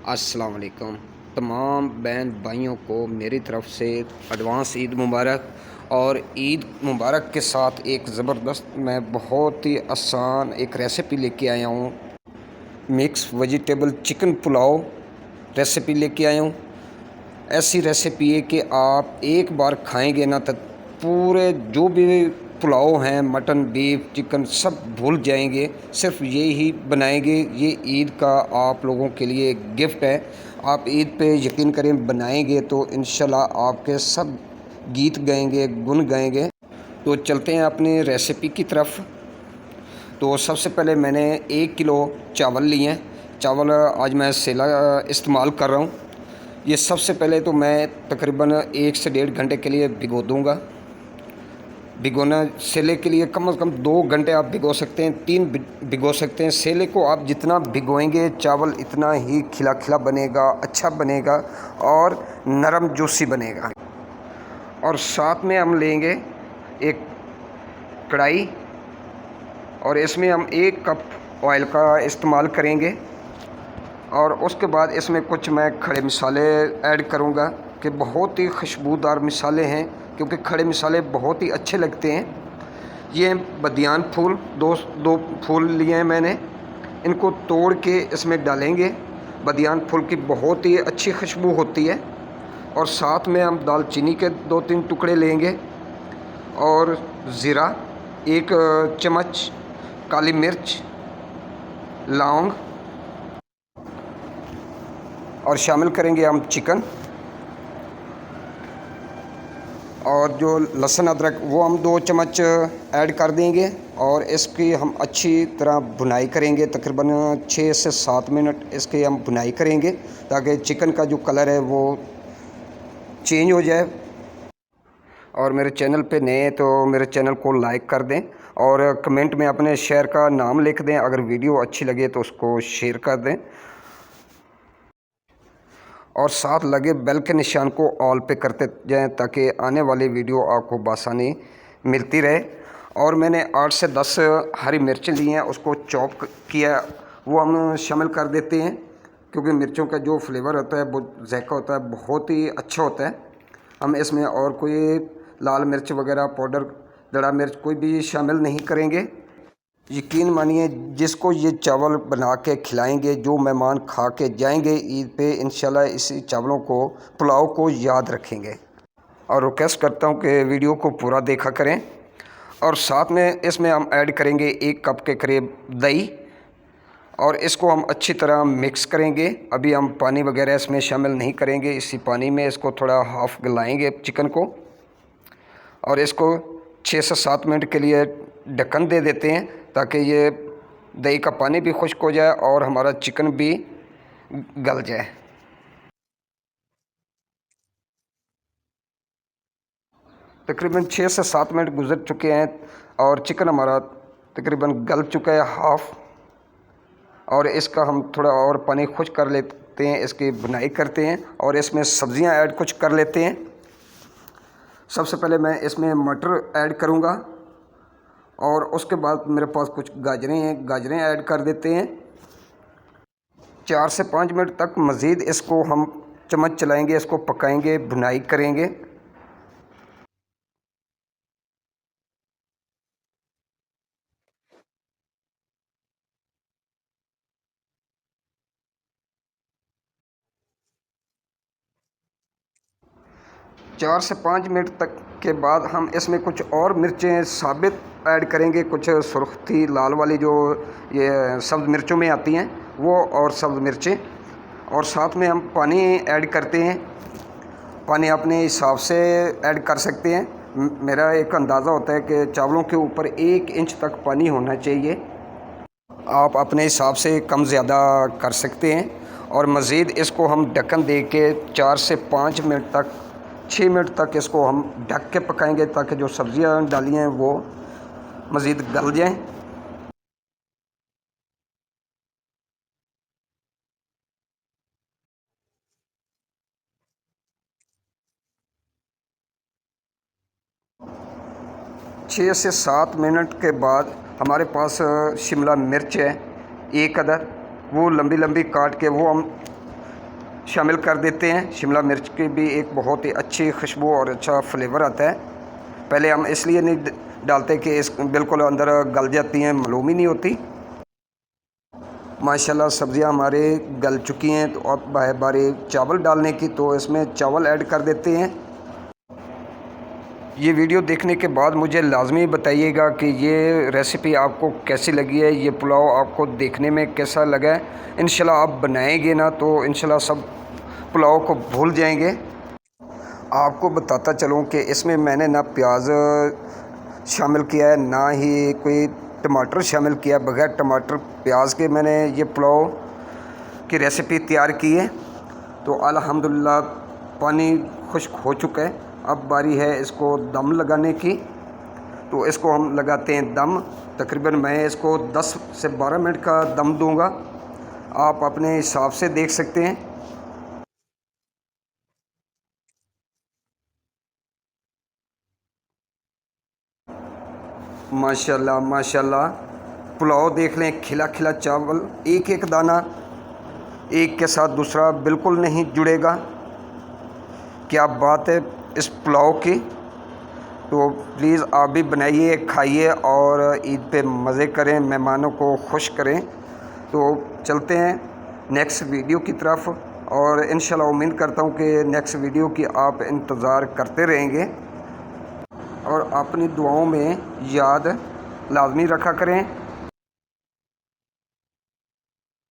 अस्सलाम वालेकुम। तमाम बहन भाइयों को मेरी तरफ़ से एडवांस ईद मुबारक। और ईद मुबारक के साथ एक ज़बरदस्त मैं बहुत ही आसान एक रेसिपी लेके आया हूँ। Mix vegetable chicken pulao recipe लेके आया हूँ। ऐसी रेसिपी है कि आप एक बार खाएंगे ना तो पूरे जो भी पुलाव हैं, मटन, बीफ, चिकन, सब भूल जाएंगे। सिर्फ ये ही बनाएंगे। ये ईद का आप लोगों के लिए एक गिफ्ट है। आप ईद पे यकीन करें बनाएंगे तो इंशाल्लाह आपके सब गीत गाएंगे, गुन गाएंगे। तो चलते हैं अपनी रेसिपी की तरफ। तो सबसे पहले मैंने 1 किलो चावल लिए हैं। चावल आज मैं सेला इस्तेमाल कर रहा हूँ। ये सबसे पहले तो मैं तकरीबन 1 से 1.5 घंटे के लिए भिगो दूँगा। भिगोना सेले के लिए कम से कम 2 घंटे आप भिगो सकते हैं, 3 भिगो सकते हैं। सेले को आप जितना भिगोएंगे चावल इतना ही खिला खिला बनेगा, अच्छा बनेगा और नरम जूसी बनेगा। और साथ में हम लेंगे एक कढ़ाई और इसमें हम 1 कप ऑयल का इस्तेमाल करेंगे। और उसके बाद इसमें कुछ मैं खड़े मसाले ऐड करूँगा कि बहुत ही खुशबूदार मसाले हैं, क्योंकि खड़े मसाले बहुत ही अच्छे लगते हैं। ये बदियान फूल दो फूल लिए हैं मैंने, इनको तोड़ के इसमें डालेंगे। बदियान फूल की बहुत ही अच्छी खुशबू होती है। और साथ में हम दालचीनी के 2-3 टुकड़े लेंगे और ज़ीरा 1 चम्मच, काली मिर्च, लौंग और शामिल करेंगे हम चिकन। और जो लहसुन अदरक वो हम 2 चम्मच ऐड कर देंगे और इसकी हम अच्छी तरह भुनाई करेंगे। तकरीबन 6 से 7 मिनट इसकी हम भुनाई करेंगे ताकि चिकन का जो कलर है वो चेंज हो जाए। और मेरे चैनल पे नए हैं तो मेरे चैनल को लाइक कर दें और कमेंट में अपने शहर का नाम लिख दें। अगर वीडियो अच्छी लगे तो उसको शेयर कर दें और साथ लगे बेल के निशान को ऑल पे करते जाएं ताकि आने वाली वीडियो आपको बआसानी मिलती रहे। और मैंने 8 से 10 हरी मिर्चें ली हैं, उसको चॉप किया, वो हम शामिल कर देते हैं, क्योंकि मिर्चों का जो फ्लेवर होता है वो ज़ायका होता है, बहुत ही अच्छा होता है। हम इसमें और कोई लाल मिर्च वगैरह पाउडर, दड़ा मिर्च कोई भी शामिल नहीं करेंगे। यकीन मानिए जिसको ये चावल बना के खिलाएंगे, जो मेहमान खा के जाएंगे ईद पे, इंशाल्लाह इसी चावलों को, पुलाव को याद रखेंगे। और रिक्वेस्ट करता हूँ कि वीडियो को पूरा देखा करें। और साथ में इसमें हम ऐड करेंगे 1 कप के करीब दही और इसको हम अच्छी तरह मिक्स करेंगे। अभी हम पानी वगैरह इसमें शामिल नहीं करेंगे। इसी पानी में इसको थोड़ा हाफ़ गलाएंगे चिकन को और इसको 6 से 7 मिनट के लिए ढक्कन दे देते हैं ताकि ये दही का पानी भी खुश्क हो जाए और हमारा चिकन भी गल जाए। तकरीबन 6 से 7 मिनट गुजर चुके हैं और चिकन हमारा तकरीबन गल चुका है हाफ़। और इसका हम थोड़ा और पानी खुश्क कर लेते हैं, इसकी भुनाई करते हैं और इसमें सब्ज़ियां ऐड कुछ कर लेते हैं। सबसे पहले मैं इसमें मटर ऐड करूंगा और उसके बाद मेरे पास कुछ गाजरें हैं, गाजरें ऐड कर देते हैं। 4 से 5 मिनट तक मज़ीद इसको हम चम्मच चलाएंगे, इसको पकाएंगे, भुनाई करेंगे। चार से 5 मिनट तक के बाद हम इसमें कुछ और मिर्चें साबित ऐड करेंगे, कुछ सुर्खी लाल वाली जो ये सब्ज़ मिर्चों में आती हैं वो, और सब्ज़ मिर्चें। और साथ में हम पानी ऐड करते हैं। पानी अपने हिसाब से ऐड कर सकते हैं। मेरा एक अंदाज़ा होता है कि चावलों के ऊपर 1 इंच तक पानी होना चाहिए। आप अपने हिसाब से कम ज़्यादा कर सकते हैं। और मज़ीद इसको हम ढक्कन दे के 4 से 5 मिनट तक, 6 मिनट तक इसको हम ढक के पकाएंगे ताकि जो सब्ज़ियां डाली हैं वो मज़ीद गल जाएं। छः से 7 मिनट के बाद हमारे पास शिमला मिर्च है 1 अदर, वो लंबी लंबी काट के वो हम शामिल कर देते हैं। शिमला मिर्च की भी एक बहुत ही अच्छी खुशबू और अच्छा फ्लेवर आता है। पहले हम इसलिए नहीं डालते कि इस बिल्कुल अंदर गल जाती हैं, मालूम ही नहीं होती। माशाल्लाह सब्ज़ियाँ हमारे गल चुकी हैं, तो अब है बारी चावल डालने की, तो इसमें चावल ऐड कर देते हैं। ये वीडियो देखने के बाद मुझे लाजमी बताइएगा कि ये रेसिपी आपको कैसी लगी है, ये पुलाव आपको देखने में कैसा लगा है। इंशाल्लाह आप बनाएंगे ना तो इंशाल्लाह सब पुलाव को भूल जाएंगे। आपको बताता चलूँ कि इसमें मैंने ना प्याज शामिल किया है, ना ही कोई टमाटर शामिल किया। बगैर टमाटर प्याज के मैंने ये पुलाव की रेसिपी तैयार की है। तो अल्हम्दुलिल्लाह पानी खुश्क हो चुका है। अब बारी है इसको दम लगाने की। तो इसको हम लगाते हैं दम। तकरीबन मैं इसको 10 से 12 मिनट का दम दूंगा। आप अपने हिसाब से देख सकते हैं। माशाल्लाह माशाल्लाह, पुलाव देख लें, खिला खिला चावल, एक एक दाना एक के साथ दूसरा बिल्कुल नहीं जुड़ेगा। क्या बात है इस पुलाव की। तो प्लीज़ आप भी बनाइए, खाइए और ईद पे मज़े करें, मेहमानों को खुश करें। तो चलते हैं नेक्स्ट वीडियो की तरफ, और इंशाल्लाह उम्मीद करता हूँ कि नेक्स्ट वीडियो की आप इंतज़ार करते रहेंगे, और अपनी दुआओं में याद लाजमी रखा करें।